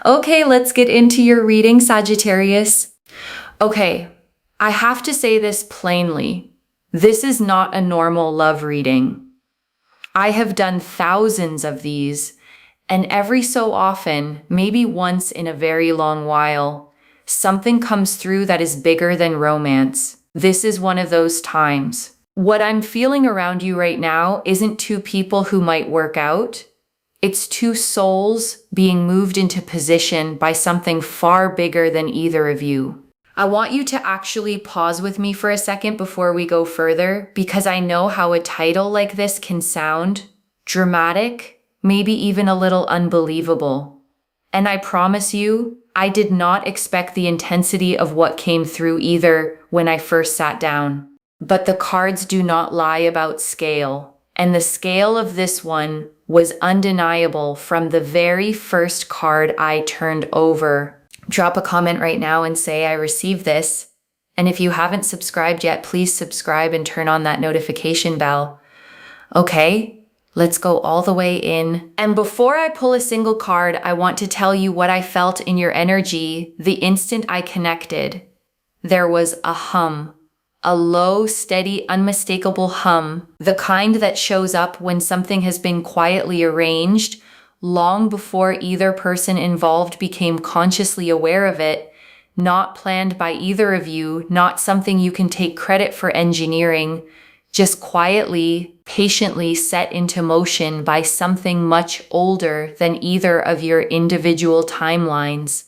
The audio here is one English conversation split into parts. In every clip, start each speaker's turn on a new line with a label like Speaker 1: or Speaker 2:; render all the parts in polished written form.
Speaker 1: Okay, let's get into your reading, Sagittarius. Okay, I have to say this plainly. This is not a normal love reading. I have done thousands of these, and every so often, maybe once in a very long while, something comes through that is bigger than romance. This is one of those times. What I'm feeling around you right now isn't two people who might work out. It's two souls being moved into position by something far bigger than either of you. I want you to actually pause with me for a second before we go further, because I know how a title like this can sound dramatic, maybe even a little unbelievable. And I promise you, I did not expect the intensity of what came through either when I first sat down. But the cards do not lie about scale. And the scale of this one was undeniable from the very first card I turned over. Drop a comment right now and say I received this. And if you haven't subscribed yet, please subscribe and turn on that notification bell. Okay, let's go all the way in. And before I pull a single card, I want to tell you what I felt in your energy the instant I connected. There was a hum. A low, steady, unmistakable hum, the kind that shows up when something has been quietly arranged, long before either person involved became consciously aware of it, not planned by either of you, not something you can take credit for engineering, just quietly, patiently set into motion by something much older than either of your individual timelines.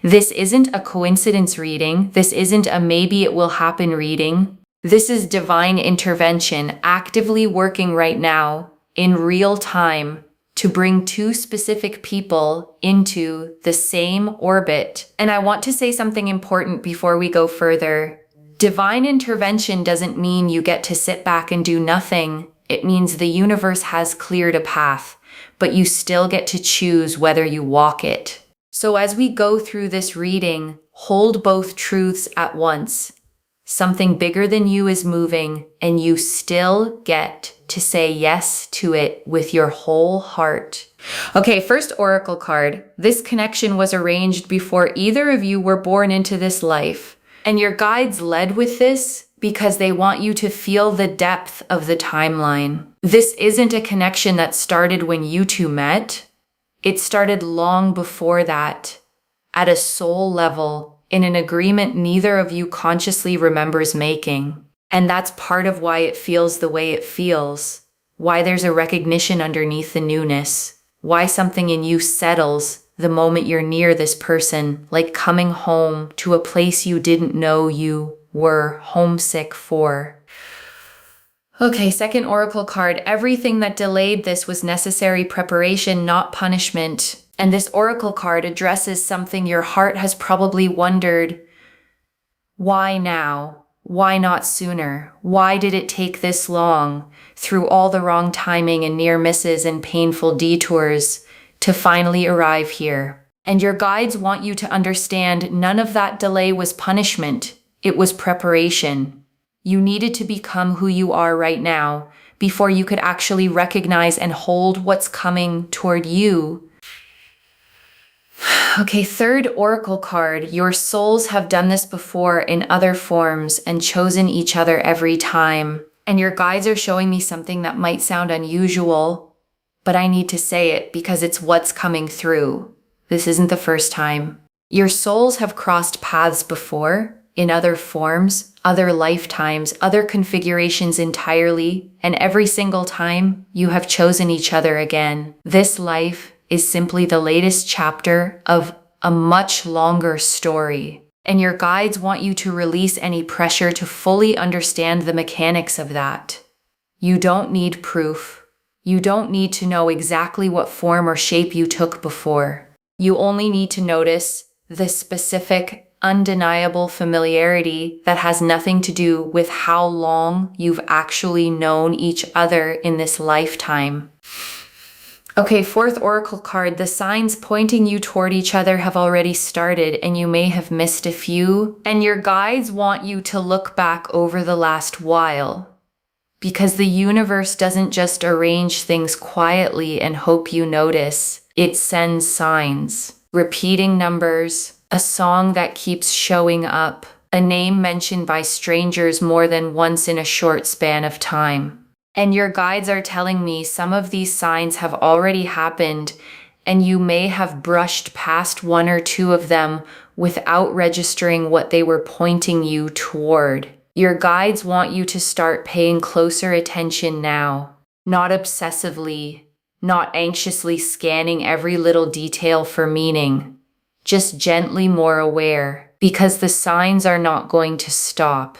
Speaker 1: This isn't a coincidence reading. This isn't a maybe it will happen reading. This is divine intervention actively working right now in real time to bring two specific people into the same orbit. And I want to say something important before we go further. Divine intervention doesn't mean you get to sit back and do nothing. It means the universe has cleared a path, but you still get to choose whether you walk it. So as we go through this reading, hold both truths at once. Something bigger than you is moving, and you still get to say yes to it with your whole heart. Okay, first oracle card. This connection was arranged before either of you were born into this life. And your guides led with this because they want you to feel the depth of the timeline. This isn't a connection that started when you two met. It started long before that, at a soul level, in an agreement neither of you consciously remembers making. And that's part of why it feels the way it feels, why there's a recognition underneath the newness, why something in you settles the moment you're near this person, like coming home to a place you didn't know you were homesick for. Okay, second oracle card. Everything that delayed this was necessary preparation, not punishment. And this oracle card addresses something your heart has probably wondered. Why now? Why not sooner? Why did it take this long, through all the wrong timing and near misses and painful detours, to finally arrive here? And your guides want you to understand none of that delay was punishment. It was preparation. You needed to become who you are right now before you could actually recognize and hold what's coming toward you. Okay, third oracle card. Your souls have done this before in other forms and chosen each other every time. And your guides are showing me something that might sound unusual, but I need to say it because it's what's coming through. This isn't the first time. Your souls have crossed paths before, in other forms, other lifetimes, other configurations entirely, and every single time you have chosen each other again. This life is simply the latest chapter of a much longer story. And your guides want you to release any pressure to fully understand the mechanics of that. You don't need proof. You don't need to know exactly what form or shape you took before. You only need to notice the specific, undeniable familiarity that has nothing to do with how long you've actually known each other in this lifetime. Okay, fourth oracle card. The signs pointing you toward each other have already started, and you may have missed a few. And your guides want you to look back over the last while, because the universe doesn't just arrange things quietly and hope you notice. It sends signs. repeating numbers, a song that keeps showing up, a name mentioned by strangers more than once in a short span of time. And your guides are telling me some of these signs have already happened, and you may have brushed past one or two of them without registering what they were pointing you toward. Your guides want you to start paying closer attention now, not obsessively, not anxiously scanning every little detail for meaning, just gently more aware, because the signs are not going to stop.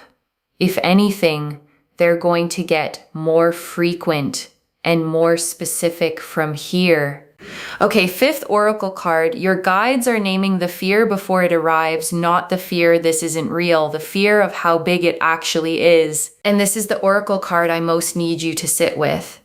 Speaker 1: If anything, they're going to get more frequent and more specific from here. Okay, fifth oracle card. Your guides are naming the fear before it arrives, not the fear this isn't real, the fear of how big it actually is. And this is the oracle card I most need you to sit with,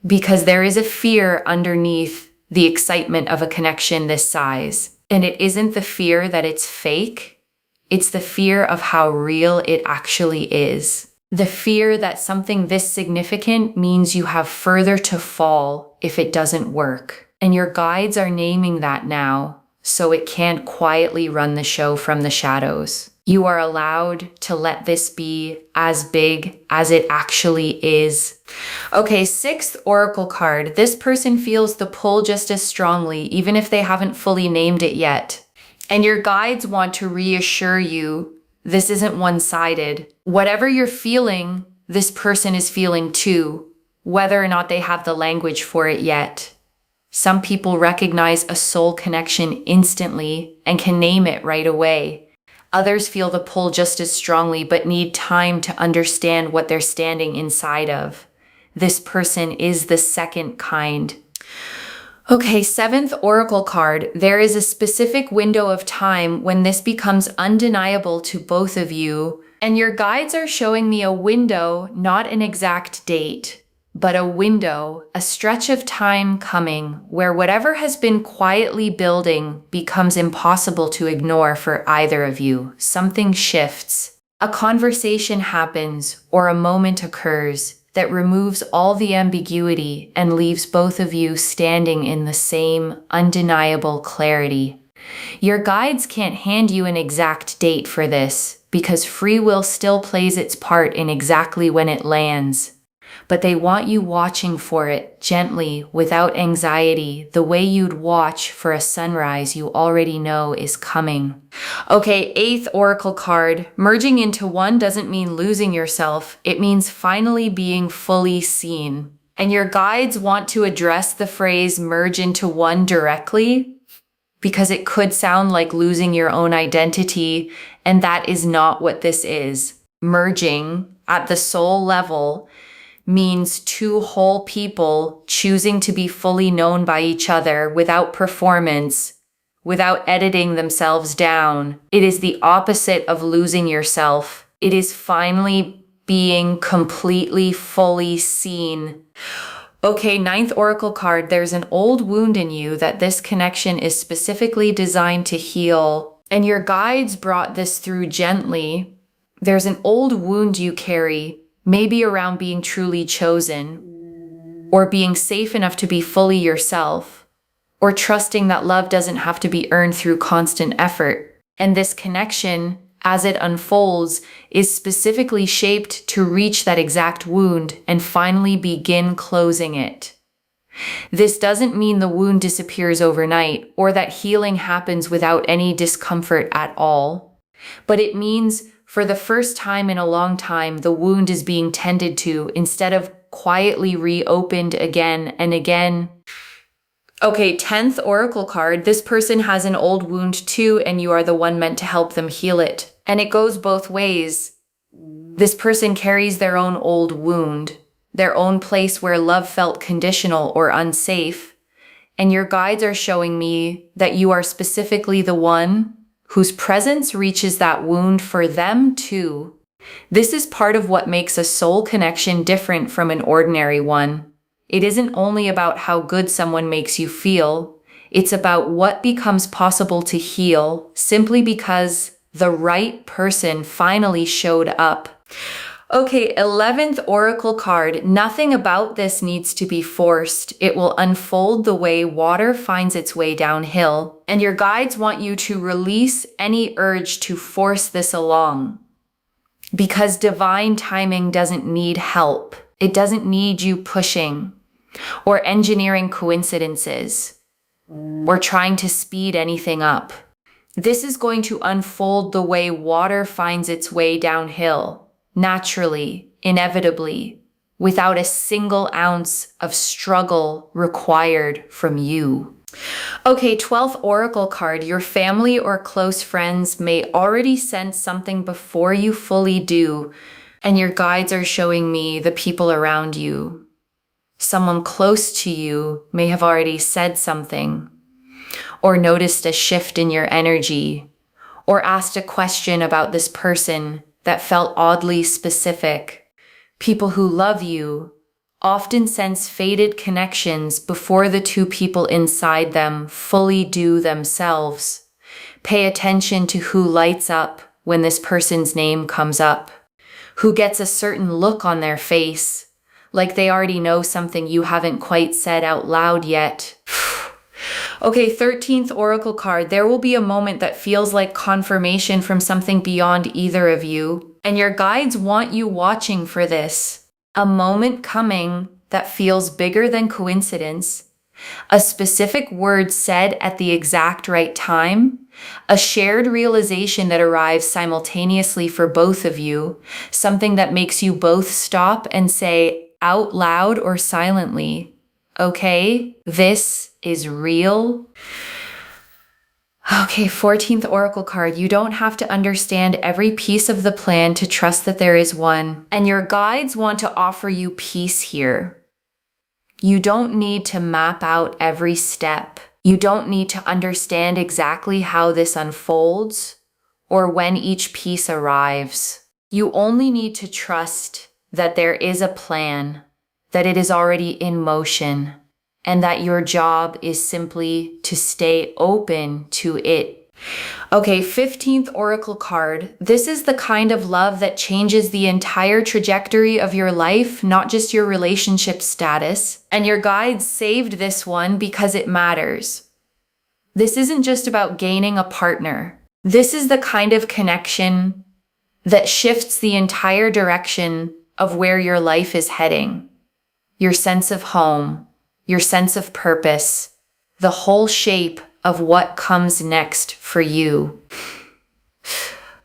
Speaker 1: because there is a fear underneath the excitement of a connection this size. And it isn't the fear that it's fake, it's the fear of how real it actually is. The fear that something this significant means you have further to fall if it doesn't work. And your guides are naming that now, so it can't quietly run the show from the shadows. You are allowed to let this be as big as it actually is. Okay, sixth oracle card. This person feels the pull just as strongly, even if they haven't fully named it yet. And your guides want to reassure you this isn't one-sided. Whatever you're feeling, this person is feeling too, whether or not they have the language for it yet. Some people recognize a soul connection instantly and can name it right away. Others feel the pull just as strongly but need time to understand what they're standing inside of. This person is the second kind. Okay, seventh oracle card. There is a specific window of time when this becomes undeniable to both of you, and your guides are showing me a window, not an exact date, but a window, a stretch of time coming where whatever has been quietly building becomes impossible to ignore for either of you. Something shifts. A conversation happens or a moment occurs that removes all the ambiguity and leaves both of you standing in the same undeniable clarity. Your guides can't hand you an exact date for this because free will still plays its part in exactly when it lands. But they want you watching for it gently, without anxiety, the way you'd watch for a sunrise you already know is coming. Okay, eighth oracle card. Merging into one doesn't mean losing yourself. It means finally being fully seen. And your guides want to address the phrase merge into one directly, because it could sound like losing your own identity, and that is not what this is. Merging at the soul level means two whole people choosing to be fully known by each other without performance, without editing themselves down. It is the opposite of losing yourself. It is finally being completely, fully seen. Okay, ninth oracle card. There's an old wound in you that this connection is specifically designed to heal, and your guides brought this through gently. There's an old wound you carry, maybe around being truly chosen, or being safe enough to be fully yourself, or trusting that love doesn't have to be earned through constant effort. And this connection, as it unfolds, is specifically shaped to reach that exact wound and finally begin closing it. This doesn't mean the wound disappears overnight or that healing happens without any discomfort at all, but it means for the first time in a long time, the wound is being tended to instead of quietly reopened again and again. Okay, 10th oracle card. This person has an old wound too, and you are the one meant to help them heal it. And it goes both ways. This person carries their own old wound, their own place where love felt conditional or unsafe. And your guides are showing me that you are specifically the one whose presence reaches that wound for them too. This is part of what makes a soul connection different from an ordinary one. It isn't only about how good someone makes you feel, it's about what becomes possible to heal simply because the right person finally showed up. Okay, 11th oracle card. Nothing about this needs to be forced. It will unfold the way water finds its way downhill. And your guides want you to release any urge to force this along. Because divine timing doesn't need help. It doesn't need you pushing or engineering coincidences or trying to speed anything up. This is going to unfold the way water finds its way downhill. Naturally, inevitably, without a single ounce of struggle required from you. Okay, 12th oracle card. Your family or close friends may already sense something before you fully do, and your guides are showing me the people around you. Someone close to you may have already said something, or noticed a shift in your energy, or asked a question about this person that felt oddly specific. People who love you often sense faded connections before the two people inside them fully do themselves. Pay attention to who lights up when this person's name comes up, who gets a certain look on their face, like they already know something you haven't quite said out loud yet. Okay, 13th oracle card. There will be a moment that feels like confirmation from something beyond either of you, and your guides want you watching for this. A moment coming that feels bigger than coincidence, a specific word said at the exact right time, a shared realization that arrives simultaneously for both of you, something that makes you both stop and say out loud or silently, okay, this is real. Okay, 14th oracle card. You don't have to understand every piece of the plan to trust that there is one. And your guides want to offer you peace here. You don't need to map out every step. You don't need to understand exactly how this unfolds or when each piece arrives. You only need to trust that there is a plan, that it is already in motion, and that your job is simply to stay open to it. Okay, 15th oracle card. This is the kind of love that changes the entire trajectory of your life, not just your relationship status. And your guides saved this one because it matters. This isn't just about gaining a partner. This is the kind of connection that shifts the entire direction of where your life is heading. Your sense of home, your sense of purpose, the whole shape of what comes next for you.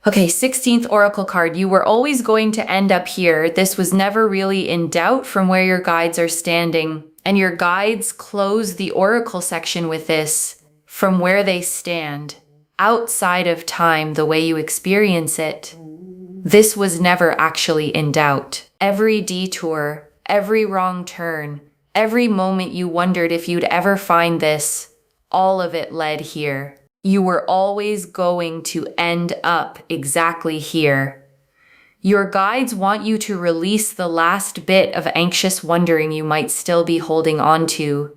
Speaker 1: Okay, 16th oracle card. You were always going to end up here. This was never really in doubt from where your guides are standing. And your guides close the oracle section with this: from where they stand, outside of time the way you experience it. This was never actually in doubt. Every detour, every wrong turn, every moment you wondered if you'd ever find this, all of it led here. You were always going to end up exactly here. Your guides want you to release the last bit of anxious wondering you might still be holding on to.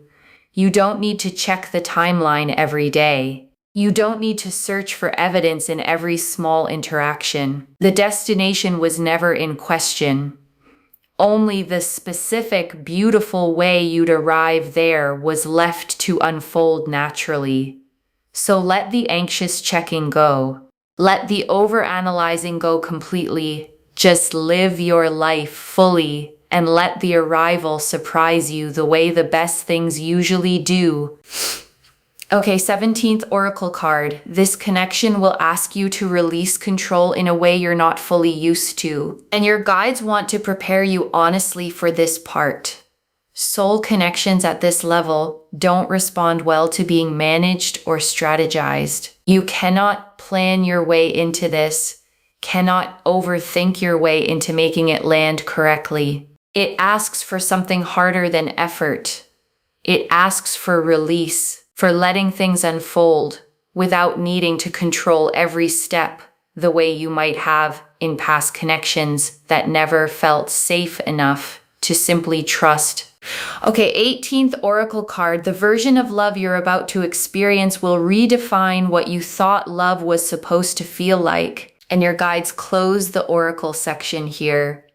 Speaker 1: You don't need to check the timeline every day. You don't need to search for evidence in every small interaction. The destination was never in question. Only the specific, beautiful way you'd arrive there was left to unfold naturally. So let the anxious checking go. Let the overanalyzing go completely. Just live your life fully and let the arrival surprise you the way the best things usually do. Okay, 17th oracle card. This connection will ask you to release control in a way you're not fully used to. And your guides want to prepare you honestly for this part. Soul connections at this level don't respond well to being managed or strategized. You cannot plan your way into this, cannot overthink your way into making it land correctly. It asks for something harder than effort. It asks for release, for letting things unfold without needing to control every step the way you might have in past connections that never felt safe enough to simply trust. Okay, 18th oracle card. The version of love you're about to experience will redefine what you thought love was supposed to feel like. And your guides close the oracle section here.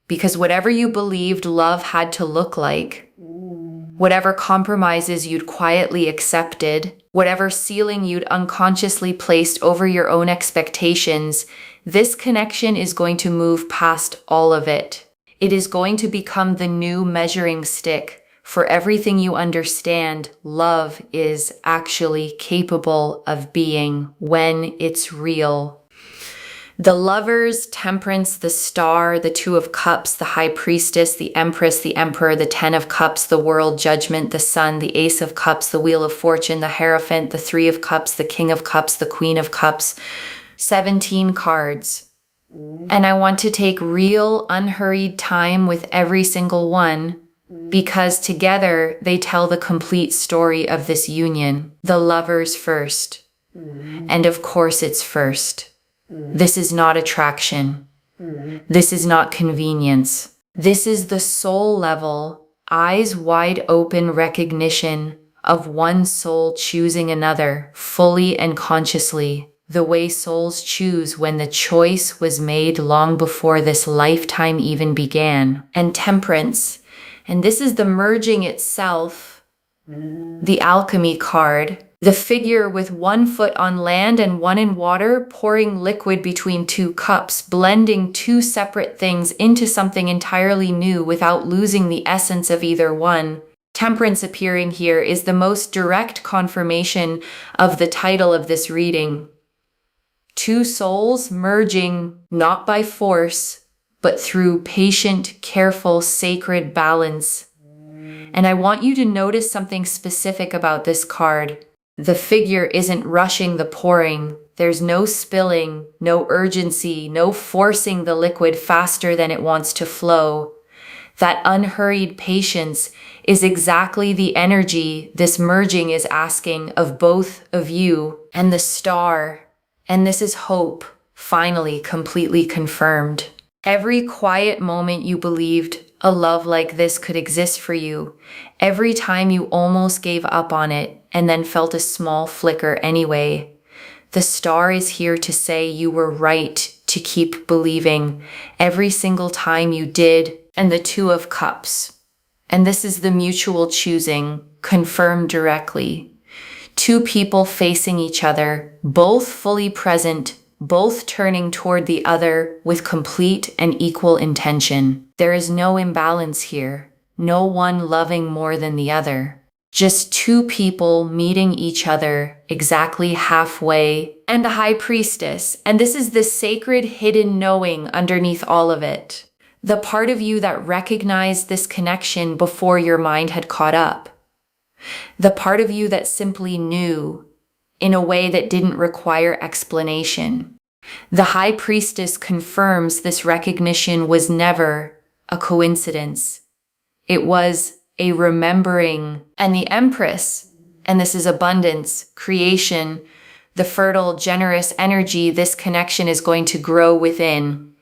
Speaker 1: Because whatever you believed love had to look like, whatever compromises you'd quietly accepted, whatever ceiling you'd unconsciously placed over your own expectations, this connection is going to move past all of it. It is going to become the new measuring stick for everything you understand love is actually capable of being when it's real. The Lovers, Temperance, the Star, the Two of Cups, the High Priestess, the Empress, the Emperor, the Ten of Cups, the World, Judgment, the Sun, the Ace of Cups, the Wheel of Fortune, the Hierophant, the Three of Cups, the King of Cups, the Queen of Cups, 17 cards. And I want to take real, unhurried time with every single one because together they tell the complete story of this union. The Lovers first. And of course it's first. This is not attraction. This is not convenience. This is the soul level, eyes wide open recognition of one soul choosing another fully and consciously, the way souls choose when the choice was made long before this lifetime even began. And Temperance, and this is the merging itself, the alchemy card, the figure with one foot on land and one in water, pouring liquid between two cups, blending two separate things into something entirely new without losing the essence of either one. Temperance appearing here is the most direct confirmation of the title of this reading. Two souls merging not by force, but through patient, careful, sacred balance. And I want you to notice something specific about this card. The figure isn't rushing the pouring. There's no spilling, no urgency, no forcing the liquid faster than it wants to flow. That unhurried patience is exactly the energy this merging is asking of both of you. And the Star, and this is hope, finally completely confirmed. Every quiet moment you believed a love like this could exist for you, every time you almost gave up on it and then felt a small flicker anyway, the Star is here to say you were right to keep believing every single time you did. And the Two of Cups, and this is the mutual choosing, confirmed directly. Two people facing each other, both fully present, both turning toward the other with complete and equal intention. There is no imbalance here, no one loving more than the other. Just two people meeting each other exactly halfway, and the High Priestess, and this is the sacred hidden knowing underneath all of it. The part of you that recognized this connection before your mind had caught up. The part of you that simply knew in a way that didn't require explanation. The High Priestess confirms this recognition was never a coincidence. It was a remembering. And the Empress, and this is abundance, creation, the fertile, generous energy this connection is going to grow within.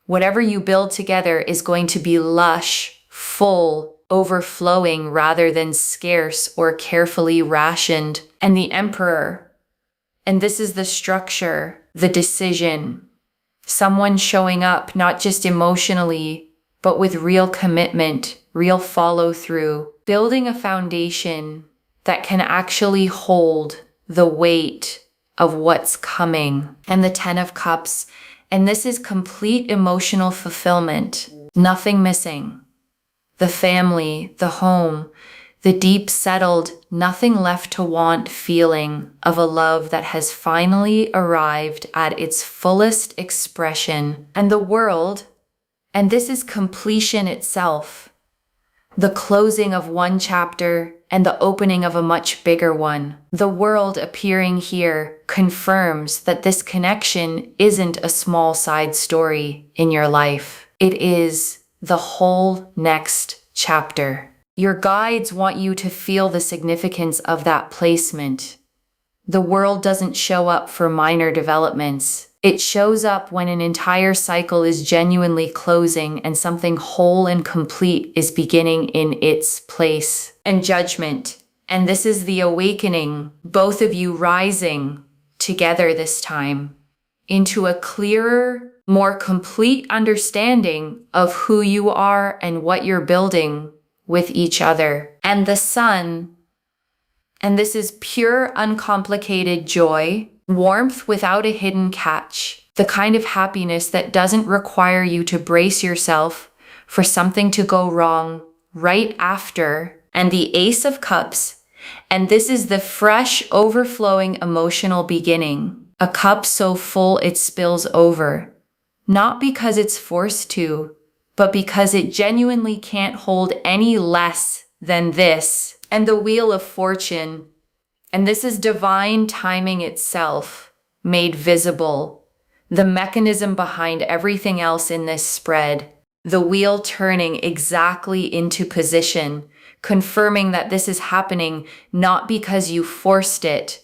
Speaker 1: Whatever you build together is going to be lush, full, overflowing rather than scarce or carefully rationed. And the Emperor, and this is the structure, the decision. Someone showing up not just emotionally, but with real commitment, real follow through, building a foundation that can actually hold the weight of what's coming. And the Ten of Cups, and this is complete emotional fulfillment, nothing missing. The family, the home, the deep settled, nothing left to want feeling of a love that has finally arrived at its fullest expression. And the world, and this is completion itself, the closing of one chapter and the opening of a much bigger one. The world appearing here confirms that this connection isn't a small side story in your life. It is the whole next chapter. Your guides want you to feel the significance of that placement. The world doesn't show up for minor developments. It shows up when an entire cycle is genuinely closing and something whole and complete is beginning in its place. And Judgment. And this is the awakening, both of you rising together this time into a clearer, more complete understanding of who you are and what you're building with each other. And the sun, and this is pure, uncomplicated joy, warmth without a hidden catch, the kind of happiness that doesn't require you to brace yourself for something to go wrong right after. And the Ace of Cups, and this is the fresh, overflowing emotional beginning, a cup so full it spills over. Not because it's forced to, but because it genuinely can't hold any less than this. And the Wheel of Fortune, and this is divine timing itself, made visible. The mechanism behind everything else in this spread. The wheel turning exactly into position, confirming that this is happening not because you forced it,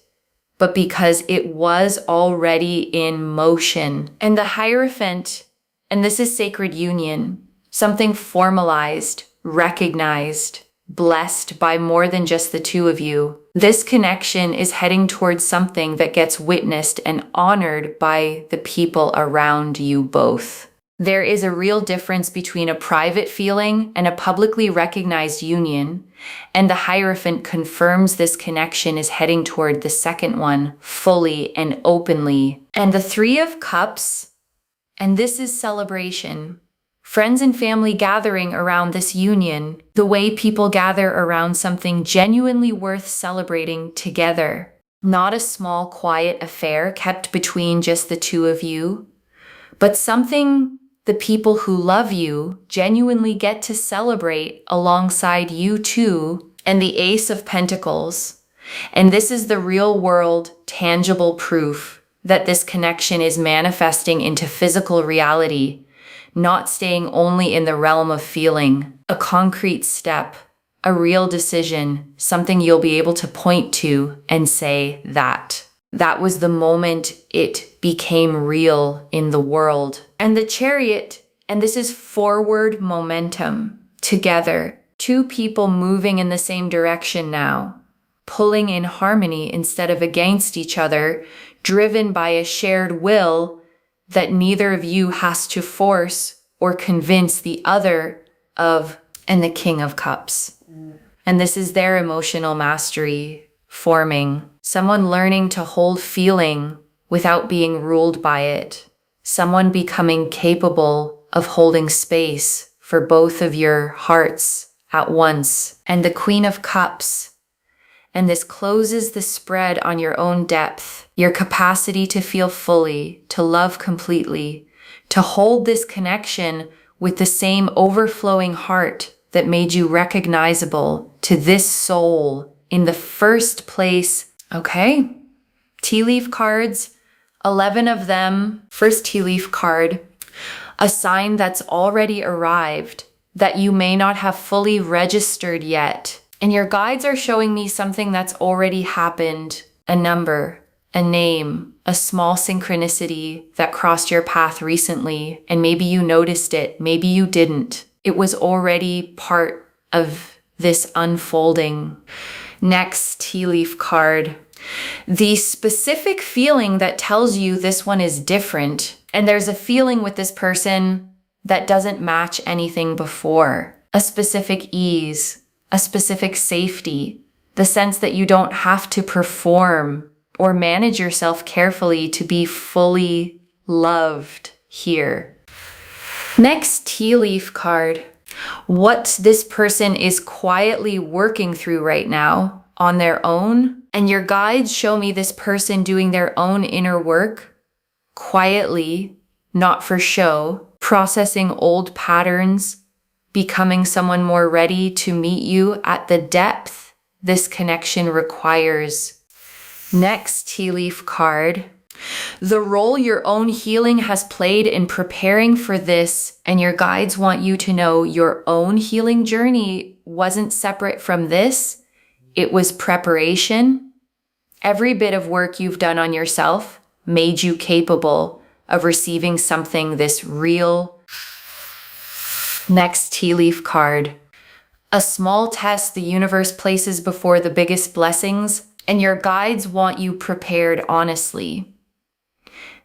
Speaker 1: but because it was already in motion. And the Hierophant, and this is sacred union, something formalized, recognized, blessed by more than just the two of you. This connection is heading towards something that gets witnessed and honored by the people around you both. There is a real difference between a private feeling and a publicly recognized union, and the Hierophant confirms this connection is heading toward the second one fully and openly. And the Three of Cups, and this is celebration. Friends and family gathering around this union, the way people gather around something genuinely worth celebrating together. Not a small, quiet affair kept between just the two of you, but something the people who love you genuinely get to celebrate alongside you too. And the Ace of Pentacles. And this is the real world, tangible proof that this connection is manifesting into physical reality, not staying only in the realm of feeling. A concrete step, a real decision, something you'll be able to point to and say that was the moment it became real in the world. And the Chariot, and this is forward momentum, together. Two people moving in the same direction now, pulling in harmony instead of against each other, driven by a shared will that neither of you has to force or convince the other of. And the King of Cups. And this is their emotional mastery forming. Someone learning to hold feeling without being ruled by it. Someone becoming capable of holding space for both of your hearts at once. And the Queen of Cups. And this closes the spread on your own depth, your capacity to feel fully, to love completely, to hold this connection with the same overflowing heart that made you recognizable to this soul in the first place. Okay, tea leaf cards, 11 of them. First tea leaf card, a sign that's already arrived, that you may not have fully registered yet. And your guides are showing me something that's already happened, a number, a name, a small synchronicity that crossed your path recently, and maybe you noticed it, maybe you didn't. It was already part of this unfolding. Next tea leaf card, the specific feeling that tells you this one is different, and there's a feeling with this person that doesn't match anything before. A specific ease, a specific safety, the sense that you don't have to perform or manage yourself carefully to be fully loved here. Next tea leaf card, what this person is quietly working through right now on their own. And your guides show me this person doing their own inner work, quietly, not for show, processing old patterns, becoming someone more ready to meet you at the depth this connection requires. Next tea leaf card, the role your own healing has played in preparing for this, and your guides want you to know your own healing journey wasn't separate from this. It was preparation. Every bit of work you've done on yourself made you capable of receiving something this real. Next tea leaf card, a small test the universe places before the biggest blessings, and your guides want you prepared honestly.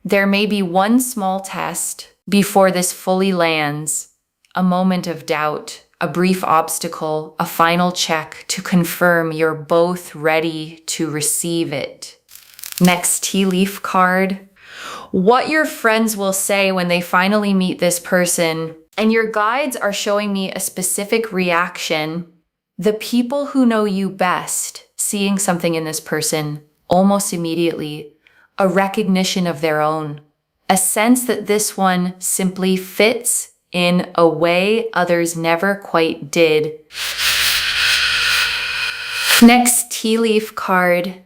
Speaker 1: There may be one small test before this fully lands, a moment of doubt, a brief obstacle, a final check to confirm you're both ready to receive it. Next tea leaf card. What your friends will say when they finally meet this person, and your guides are showing me a specific reaction. The people who know you best, seeing something in this person almost immediately, a recognition of their own, a sense that this one simply fits in a way others never quite did. Next tea leaf card.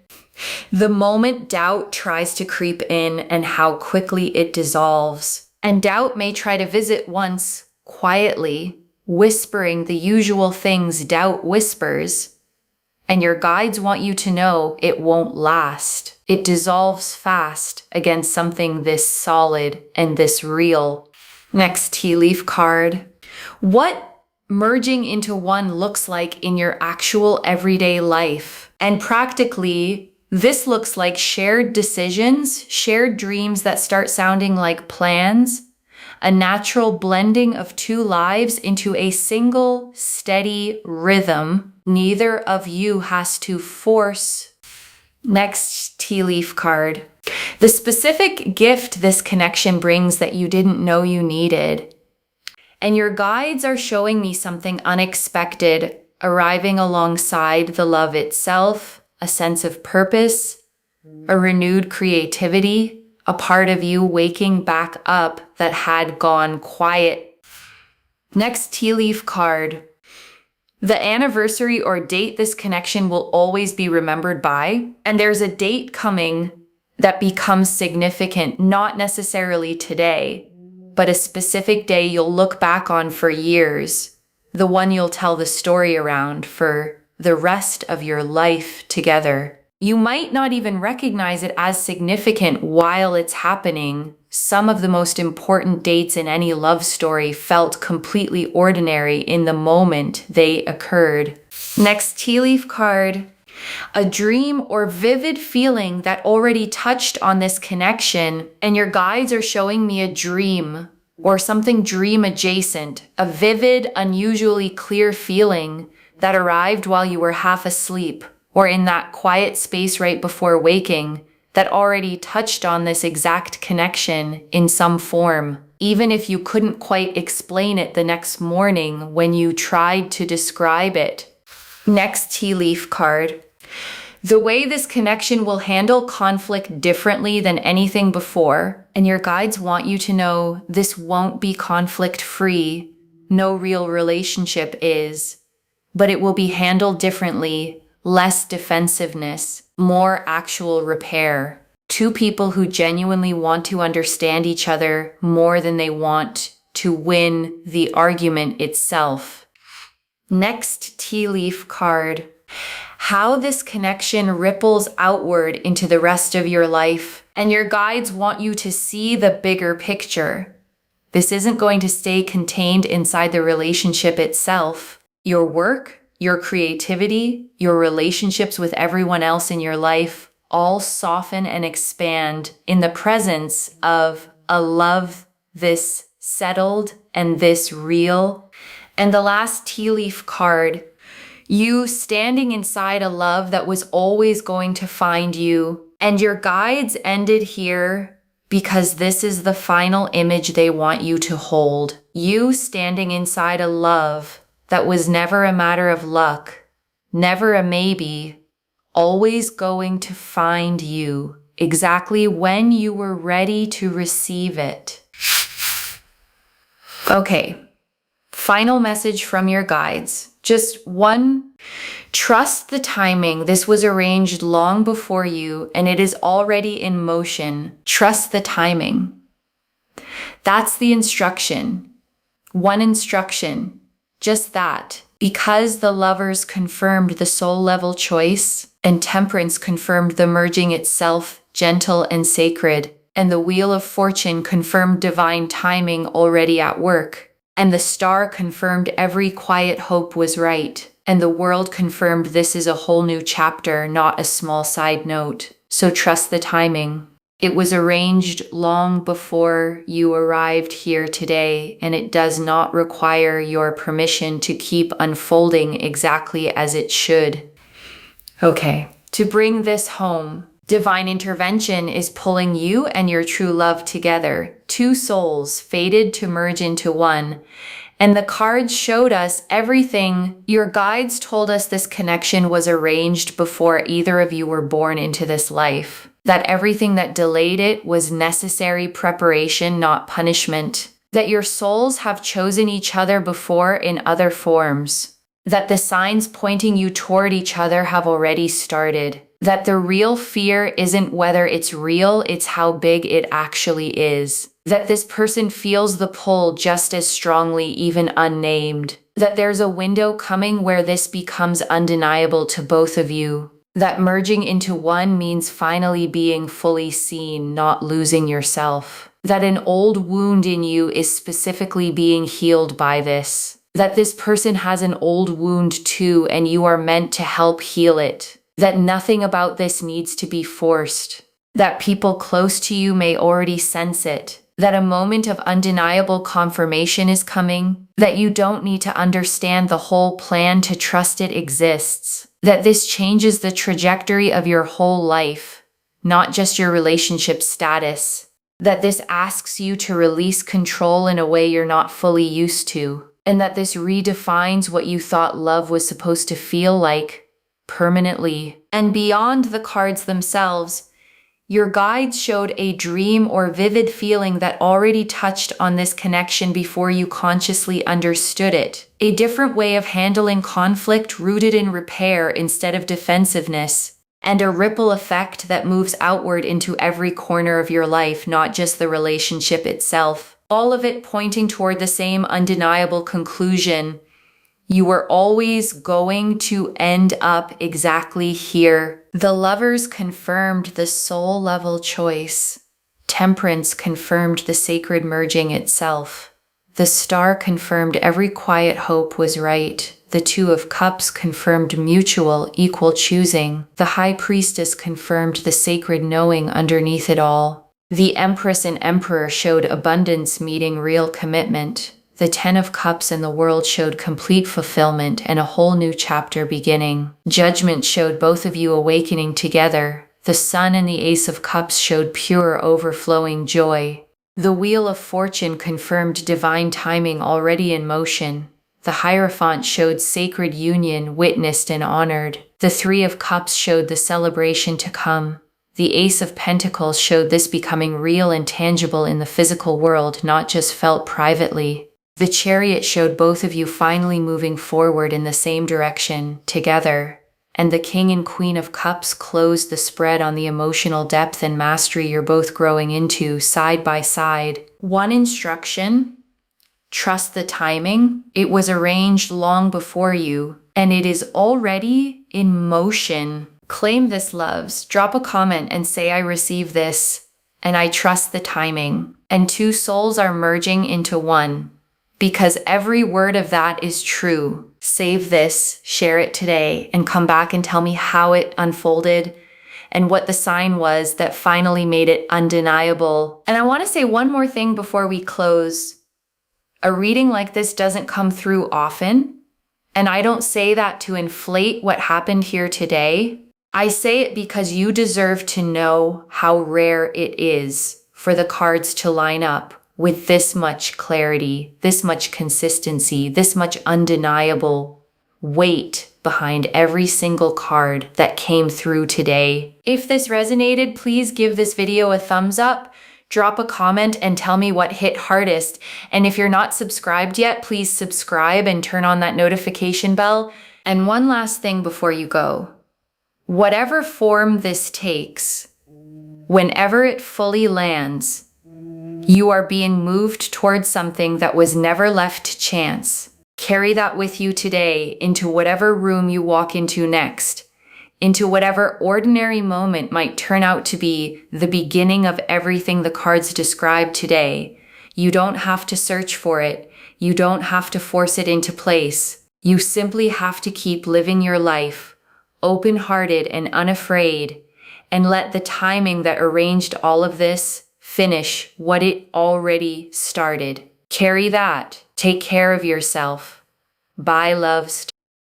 Speaker 1: The moment doubt tries to creep in and how quickly it dissolves. And doubt may try to visit once quietly, whispering the usual things doubt whispers. And your guides want you to know it won't last. It dissolves fast against something this solid and this real. Next tea leaf card. What merging into one looks like in your actual everyday life. And practically, this looks like shared decisions, shared dreams that start sounding like plans, a natural blending of two lives into a single, steady rhythm. Neither of you has to force. Next tea leaf card. The specific gift this connection brings that you didn't know you needed. And your guides are showing me something unexpected, arriving alongside the love itself, a sense of purpose, a renewed creativity, a part of you waking back up that had gone quiet. Next tea leaf card. The anniversary or date this connection will always be remembered by, and there's a date coming that becomes significant, not necessarily today, but a specific day you'll look back on for years, the one you'll tell the story around for the rest of your life together. You might not even recognize it as significant while it's happening. Some of the most important dates in any love story felt completely ordinary in the moment they occurred. Next tea leaf card. A dream or vivid feeling that already touched on this connection, and your guides are showing me a dream or something dream adjacent, a vivid, unusually clear feeling that arrived while you were half asleep or in that quiet space right before waking that already touched on this exact connection in some form, even if you couldn't quite explain it the next morning when you tried to describe it. Next tea leaf card. The way this connection will handle conflict differently than anything before, and your guides want you to know this won't be conflict-free. No real relationship is. But it will be handled differently, less defensiveness, more actual repair. Two people who genuinely want to understand each other more than they want to win the argument itself. Next tea leaf card. How this connection ripples outward into the rest of your life, and your guides want you to see the bigger picture. This isn't going to stay contained inside the relationship itself. Your work, your creativity, your relationships with everyone else in your life all soften and expand in the presence of a love this settled and this real. And the last tea leaf card, you standing inside a love that was always going to find you. And your guides ended here because this is the final image they want you to hold. You standing inside a love that was never a matter of luck, never a maybe, always going to find you exactly when you were ready to receive it. Okay, final message from your guides. Just one, trust the timing. This was arranged long before you and it is already in motion. Trust the timing. That's the instruction. One instruction. Just that. Because the lovers confirmed the soul level choice and temperance confirmed the merging itself, gentle and sacred, and the wheel of fortune confirmed divine timing already at work, and the star confirmed every quiet hope was right, and the world confirmed this is a whole new chapter, not a small side note. So trust the timing. It was arranged long before you arrived here today, and it does not require your permission to keep unfolding exactly as it should. Okay, to bring this home, divine intervention is pulling you and your true love together. Two souls fated to merge into one. And the cards showed us everything. Your guides told us this connection was arranged before either of you were born into this life. That everything that delayed it was necessary preparation, not punishment. That your souls have chosen each other before in other forms. That the signs pointing you toward each other have already started. That the real fear isn't whether it's real, it's how big it actually is. That this person feels the pull just as strongly, even unnamed. That there's a window coming where this becomes undeniable to both of you. That merging into one means finally being fully seen, not losing yourself. That an old wound in you is specifically being healed by this. That this person has an old wound too, and you are meant to help heal it. That nothing about this needs to be forced. That people close to you may already sense it. That a moment of undeniable confirmation is coming. That you don't need to understand the whole plan to trust it exists. That this changes the trajectory of your whole life, not just your relationship status. That this asks you to release control in a way you're not fully used to. And that this redefines what you thought love was supposed to feel like permanently. And beyond the cards themselves, your guides showed a dream or vivid feeling that already touched on this connection before you consciously understood it. A different way of handling conflict rooted in repair instead of defensiveness. And a ripple effect that moves outward into every corner of your life, not just the relationship itself. All of it pointing toward the same undeniable conclusion. You were always going to end up exactly here. The Lovers confirmed the soul level choice. Temperance confirmed the sacred merging itself. The Star confirmed every quiet hope was right. The Two of Cups confirmed mutual, equal choosing. The High Priestess confirmed the sacred knowing underneath it all. The Empress and Emperor showed abundance meeting real commitment. The Ten of Cups and the World showed complete fulfillment and a whole new chapter beginning. Judgment showed both of you awakening together. The Sun and the Ace of Cups showed pure, overflowing joy. The Wheel of Fortune confirmed divine timing already in motion. The Hierophant showed sacred union, witnessed and honored. The Three of Cups showed the celebration to come. The Ace of Pentacles showed this becoming real and tangible in the physical world, not just felt privately. The Chariot showed both of you finally moving forward in the same direction, together. And the King and Queen of Cups closed the spread on the emotional depth and mastery you're both growing into, side by side. One instruction: trust the timing. It was arranged long before you, and it is already in motion. Claim this, loves. Drop a comment and say, I receive this, and I trust the timing. And two souls are merging into one. Because every word of that is true. Save this, share it today, and come back and tell me how it unfolded and what the sign was that finally made it undeniable. And I want to say one more thing before we close. A reading like this doesn't come through often, and I don't say that to inflate what happened here today. I say it because you deserve to know how rare it is for the cards to line up with this much clarity, this much consistency, this much undeniable weight behind every single card that came through today. If this resonated, please give this video a thumbs up, drop a comment, and tell me what hit hardest. And if you're not subscribed yet, please subscribe and turn on that notification bell. And one last thing before you go. Whatever form this takes, whenever it fully lands, you are being moved towards something that was never left to chance. Carry that with you today into whatever room you walk into next, into whatever ordinary moment might turn out to be the beginning of everything the cards describe today. You don't have to search for it. You don't have to force it into place. You simply have to keep living your life, open-hearted and unafraid, and let the timing that arranged all of this finish what it already started. Carry that. Take care of yourself. Bye, loves.